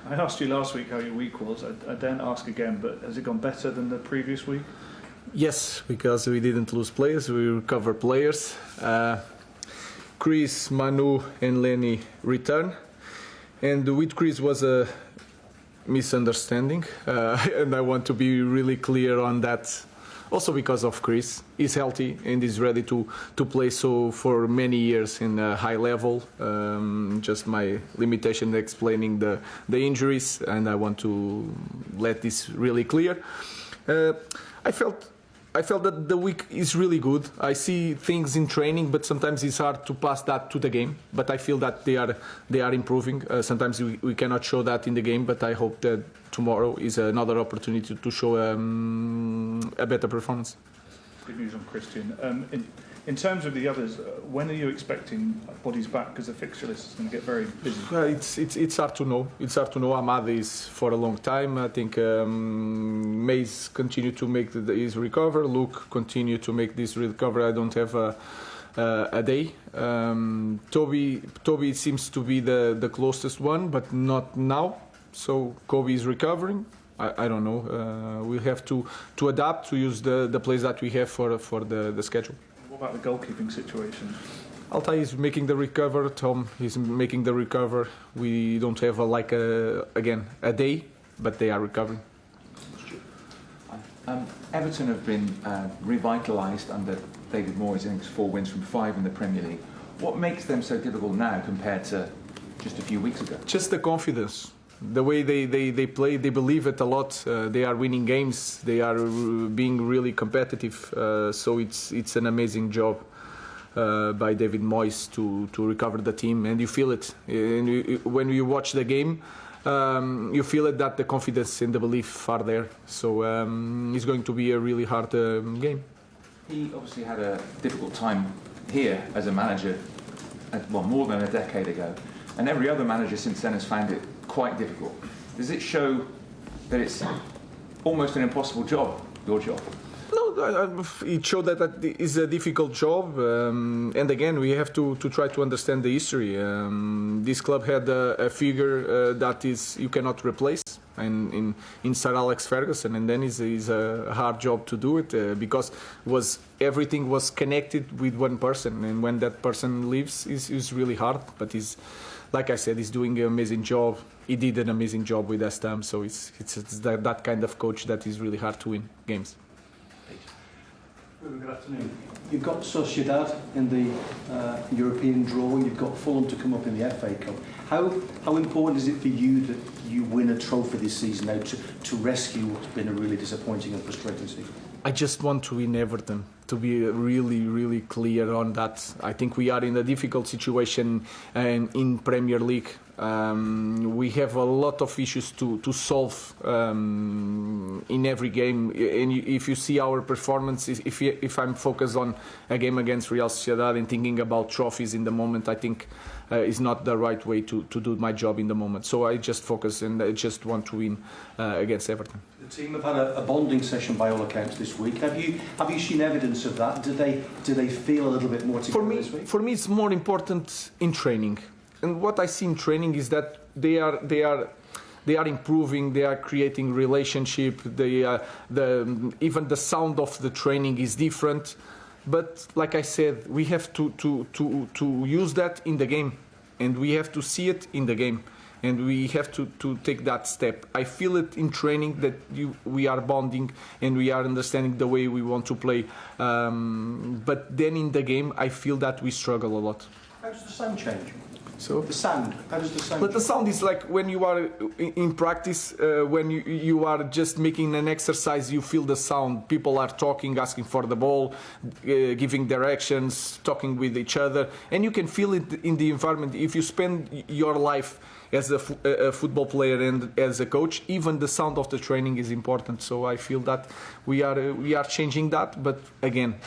I asked you last week how your week was. I daren't ask again, but has it gone better than the previous week? Yes, because we didn't lose players, we recovered players. Chris, Manu and Lenny return. And with Chris was a misunderstanding. And I want to be really clear on that. Also because of Chris, he's healthy and is ready to play so for many years in a high level. Just my limitation explaining the injuries, and I want to let this really clear. I felt that the week is really good. I see things in training, but sometimes it's hard to pass that to the game. But I feel that they are improving. Sometimes we cannot show that in the game, but I hope that tomorrow is another opportunity to show a better performance. Good news on Christian. In terms of the others, when are you expecting bodies back? Because the fixture list is going to get very busy. It's hard to know. It's hard to know. Ahmad is for a long time. I think Moyes continue to make his recover. Luke continue to make this recover. I don't have a day. Toby seems to be the closest one, but not now. So Kobe is recovering. I don't know. We have to adapt to use the players that we have for the schedule. What about the goalkeeping situation? Altai is making the recover. Tom is making the recover. We don't have a day, but they are recovering. Everton have been revitalised under David Moyes. I think it's 4 wins from 5 in the Premier League. What makes them so difficult now compared to just a few weeks ago? Just the confidence. The way they play, they believe it a lot. They are winning games. They are being really competitive. So it's an amazing job by David Moyes to recover the team, and you feel it. And when you watch the game, you feel it that the confidence and the belief are there. So it's going to be a really hard game. He obviously had a difficult time here as a manager, more than a decade ago, and every other manager since then has found it quite difficult. Does it show that it's almost an impossible job, your job? No, it showed that it is a difficult job, and again we have to try to understand the history. This club had a figure that is you cannot replace, and in Sir Alex Ferguson, and then it's a hard job to do it because everything was connected with one person, and when that person leaves, it's really hard. But like I said, he's doing an amazing job. He did an amazing job with West Ham, so it's that kind of coach that is really hard to win games. Good afternoon. You've got Sociedad in the European draw. You've got Fulham to come up in the FA Cup. How important is it for you that you win a trophy this season now to rescue what's been a really disappointing and frustrating season? I just want to win Everton, to be really, really clear on that. I think we are in a difficult situation in Premier League. We have a lot of issues to solve in every game. And if you see our performance, if I'm focused on a game against Real Sociedad and thinking about trophies in the moment, I think is not the right way to do my job in the moment. So I just focus and I just want to win against Everton. The team have had a bonding session by all accounts this week. Have you seen evidence of that? Do they feel a little bit more together this week? For me, it's more important in training. And what I see in training is that they are improving. They are creating relationship. Even the sound of the training is different. But like I said, we have to use that in the game, and we have to see it in the game, and we have to take that step. I feel it in training that we are bonding and we are understanding the way we want to play. But then in the game, I feel that we struggle a lot. How does the sound change? So the sound. How does the sound? But the sound is like when you are in practice, when you are just making an exercise, you feel the sound. People are talking, asking for the ball, giving directions, talking with each other, and you can feel it in the environment. If you spend your life as a football player and as a coach, even the sound of the training is important. So I feel that we are changing that. But again,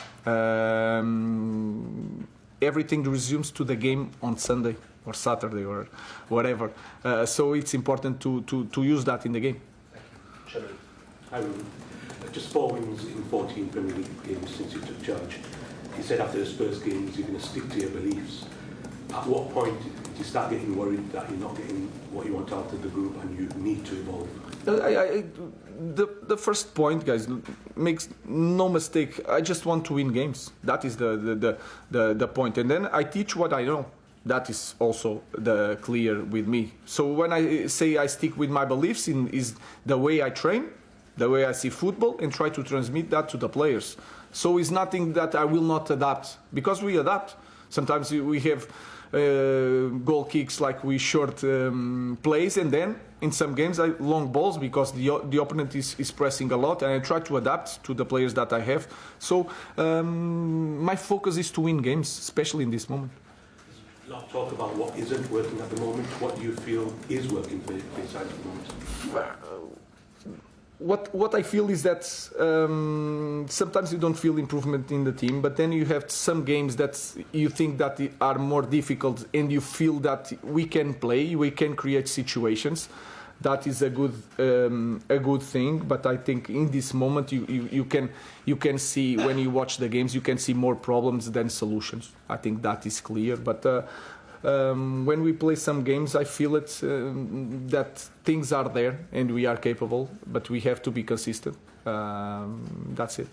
everything resumes to the game on Sunday or Saturday or whatever. So it's important to use that in the game. Chairman, hi Ruben. Just 4 wins in 14 Premier League games since you took charge. You said after the Spurs games you're going to stick to your beliefs. At what point do you start getting worried that you're not getting what you want out of the group and you need to evolve? The first point, guys, makes no mistake. I just want to win games. That is the point. And then I teach what I know. That is also clear with me. So when I say I stick with my beliefs is the way I train, the way I see football, and try to transmit that to the players. So it's nothing that I will not adapt, because we adapt. Sometimes we have goal kicks like we short plays, and then in some games long balls because the opponent is pressing a lot, and I try to adapt to the players that I have. So my focus is to win games, especially in this moment. A lot of talk about what isn't working at the moment. What do you feel is working for your side at the moment? What I feel is that sometimes you don't feel improvement in the team, but then you have some games that you think that are more difficult, and you feel that we can play, we can create situations. That is a good thing. But I think in this moment you can see, when you watch the games, you can see more problems than solutions. I think that is clear. But when we play some games, I feel it that things are there and we are capable, but we have to be consistent. That's it.